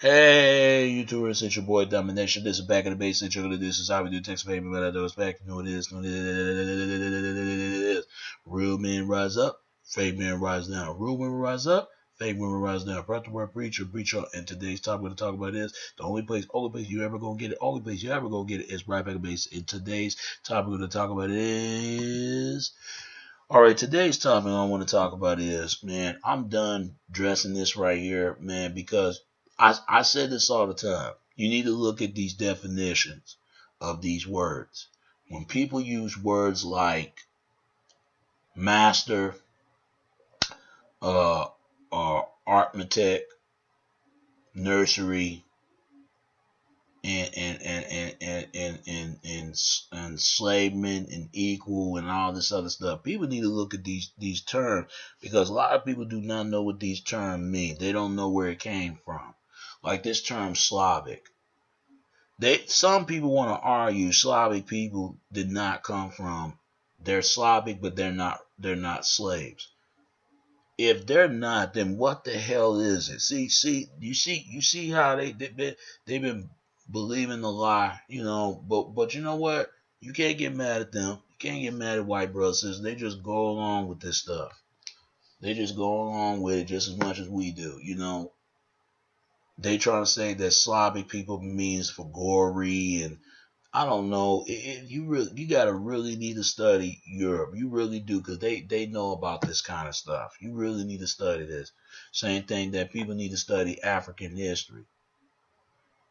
Hey, YouTubers, it's your boy Domination. This is Back in the Basics. You're gonna do this is how we do text baby, but I know it's back. You know what it is. Real men rise up, fake men rise down. Real women rise up, fake women rise down. Brought to word preacher. And today's topic we're gonna talk about is the only place you ever gonna get it, only place you ever gonna get it is right back in the base. And today's topic we're gonna talk about is all right, today's topic I want to talk about is, man, I'm done dressing this right here, man, because I say this all the time. You need to look at these definitions of these words. When people use words like master, uh, arithmetic, nursery, and enslavement and equal and all this other stuff. People need to look at these terms because a lot of people do not know what these terms mean. They don't know where it came from. Like this term Slavic. Some people want to argue Slavic people did not come from they're Slavic, but they're not slaves. If they're not, then what the hell is it? You see how they've been believing the lie, But you know what? You can't get mad at them. You can't get mad at white brothers. They just go along with this stuff. They just go along with it just as much as we do. They trying to say that Slavic people means for gory and I don't know. You gotta really need to study Europe. You really do, because they know about this kind of stuff. You really need to study this. Same thing that people need to study African history,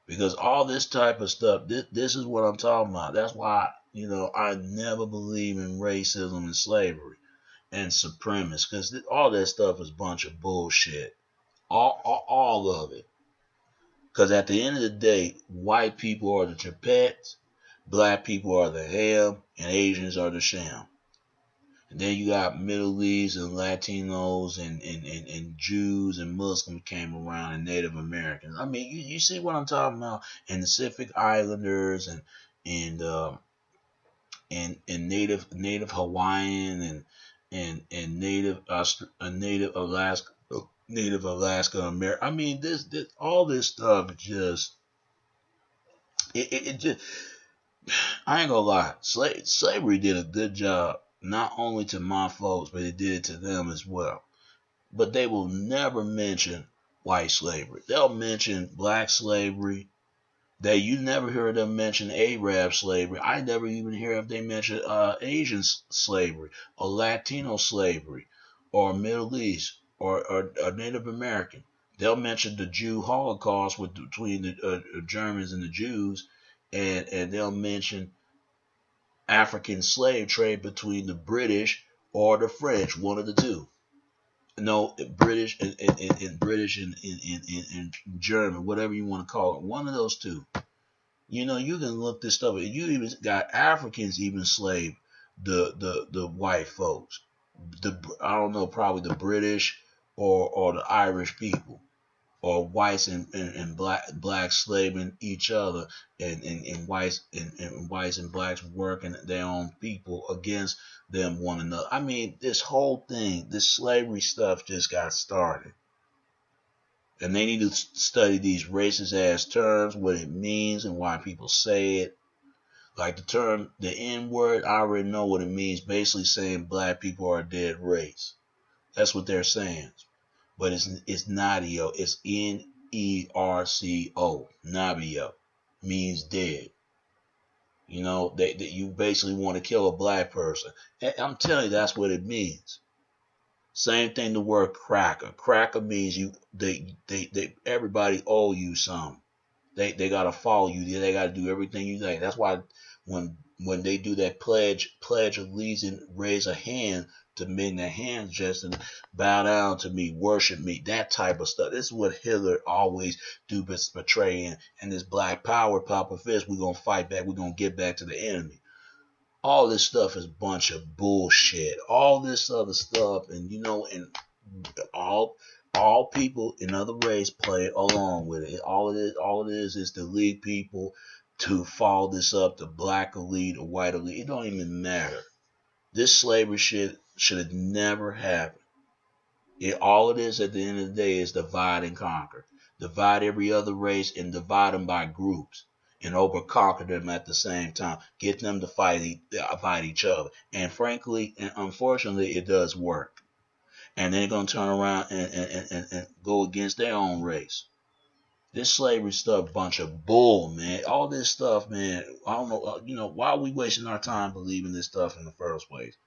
because all this type of stuff. This is what I'm talking about. That's why I never believe in racism and slavery and supremacists, because all that stuff is a bunch of bullshit. All of it. Because at the end of the day, white people are the Tipettes, black people are the ham, and Asians are the sham. And then you got Middle East and Latinos and Jews and Muslims came around and Native Americans. I mean, you see what I'm talking about? And the Pacific Islanders and Native Hawaiian and Native Alaska American. I mean, this all this stuff just it just I ain't gonna lie. Slavery did a good job, not only to my folks, but it did it to them as well. But they will never mention white slavery. They'll mention black slavery. You never hear them mention Arab slavery. I never even hear if they mention Asian slavery or Latino slavery or Middle East or Native American. They'll mention the Jew Holocaust between the Germans and the Jews, and they'll mention African slave trade between the British or the French, one of the two. No, British and British and German, whatever you want to call it, one of those two. You can look this stuff. You even got Africans even slave the white folks. I don't know, probably the British or the Irish people, or whites and blacks slaving each other, and whites and blacks working their own people against them one another. I mean, this whole thing, this slavery stuff just got started. And they need to study these racist ass terms, what it means and why people say it. Like the term, the N word, I already know what it means. Basically saying black people are a dead race. That's what they're saying. But it's Nadio. It's Nerco. Nabio means dead. You basically want to kill a black person. And I'm telling you, that's what it means. Same thing. The word cracker. Cracker means they everybody owe you some. They gotta follow you. They gotta do everything you think. That's why when they do that pledge of allegiance, raise a hand to bend their hands just and bow down to me, worship me, that type of stuff. This is what Hitler always do betraying, and this black power, Papa Fist, we're gonna fight back, we're gonna get back to the enemy. All this stuff is a bunch of bullshit. All this other stuff, and all people in other race play along with it. All it is to lead people to follow this up, the black elite or white elite. It don't even matter. This slavery shit should have never happened. All it is at the end of the day is divide and conquer. Divide every other race and divide them by groups and over conquer them at the same time. Get them to fight each other. And frankly and unfortunately, it does work. And they're going to turn around and go against their own race. This slavery stuff, bunch of bull, man. All this stuff, man. I don't know, why are we wasting our time believing this stuff in the first place?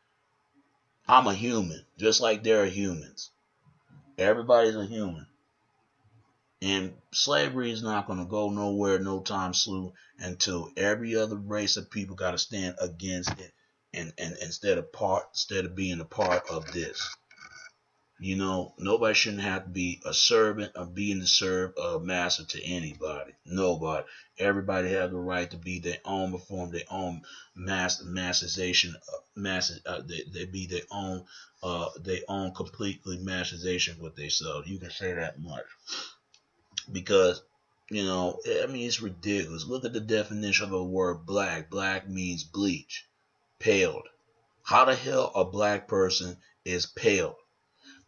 I'm a human, just like there are humans. Everybody's a human. And slavery is not going to go nowhere no time soon until every other race of people got to stand against it and instead of being a part of this. Nobody shouldn't have to be a servant or being the serve a master to anybody. Nobody. Everybody has the right to be their own, perform their own masterization. They be their own completely masterization with themselves. You can say that much because it's ridiculous. Look at the definition of the word black. Black means bleach, paled. How the hell a black person is pale?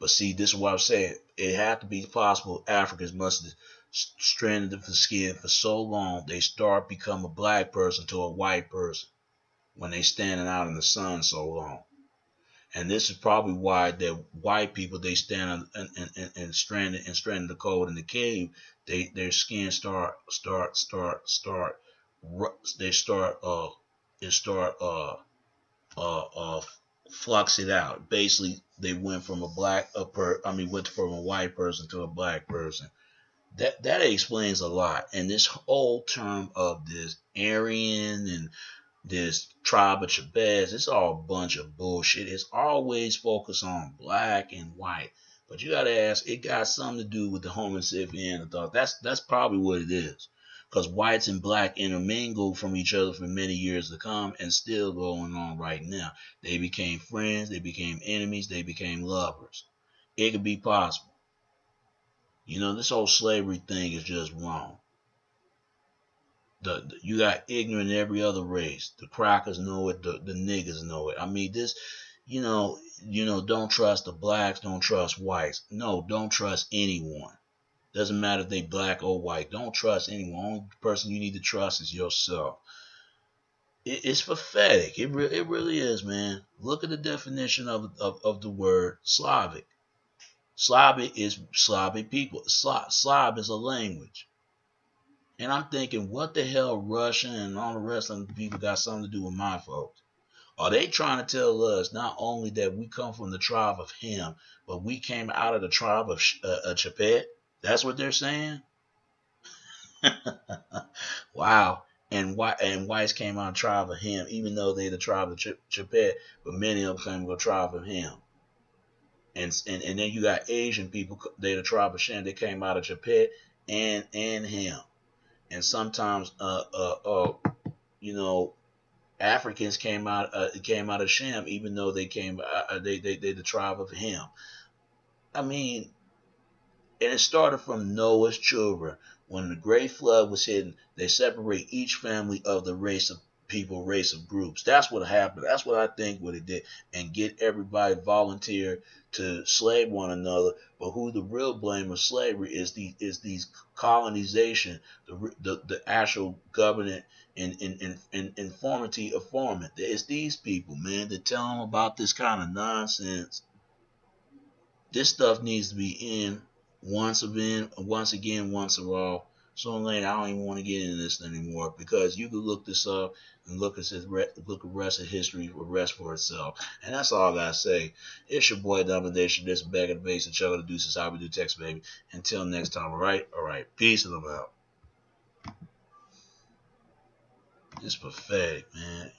But see, this is what I'm saying. It had to be possible. Africans must have stranded the skin for so long, they start become a black person to a white person when they standing out in the sun so long. And this is probably why the white people they stand and stranded the cold in the cave. Their skin flux it out. Basically, they went from went from a white person to a black person. That explains a lot. And this whole term of this Aryan and this tribe of Chabez, it's all a bunch of bullshit. It's always focused on black and white. But you gotta ask, it got something to do with the Homo sapien thought. That's probably what it is. Because whites and black intermingled from each other for many years to come and still going on right now. They became friends, they became enemies, they became lovers. It could be possible. This whole slavery thing is just wrong. You got ignorant in every other race. The crackers know it, the niggas know it. I mean, this, don't trust the blacks, don't trust whites. No, don't trust anyone. Doesn't matter if they black or white. Don't trust anyone. Only person you need to trust is yourself. It's pathetic. It really is, man. Look at the definition of the word Slavic. Slavic is Slavic people. Slav is a language. And I'm thinking, what the hell Russian and all the rest of the people got something to do with my folks? Are they trying to tell us not only that we come from the tribe of Ham, but we came out of the tribe of Chapet? That's what they're saying? Wow. And whites came out of the tribe of Ham, even though they're the tribe of Chapet, but many of them came from the tribe of Ham. And then you got Asian people, they're the tribe of Shem, they came out of Chapet and Ham. And sometimes, Africans came out of Shem, even though they the tribe of Ham. I mean, and it started from Noah's children. When the great flood was hidden, they separate each family of the race of people, race of groups. That's what happened. That's what I think what it did, and get everybody volunteer to slave one another. But who the real blame of slavery is these colonization, the actual government and informity of forming. It's these people, man, that tell them about this kind of nonsense. This stuff needs to be in once again, once for all. So later, I don't even want to get into this anymore because you can look this up and look at the rest of history for rest for itself. And that's all I gotta say. It's your boy Domination. This is Back at the Base and Chuck of the Deuces. How we do text, baby. Until next time, all right? All right. Peace and I'm out. It's pathetic, man.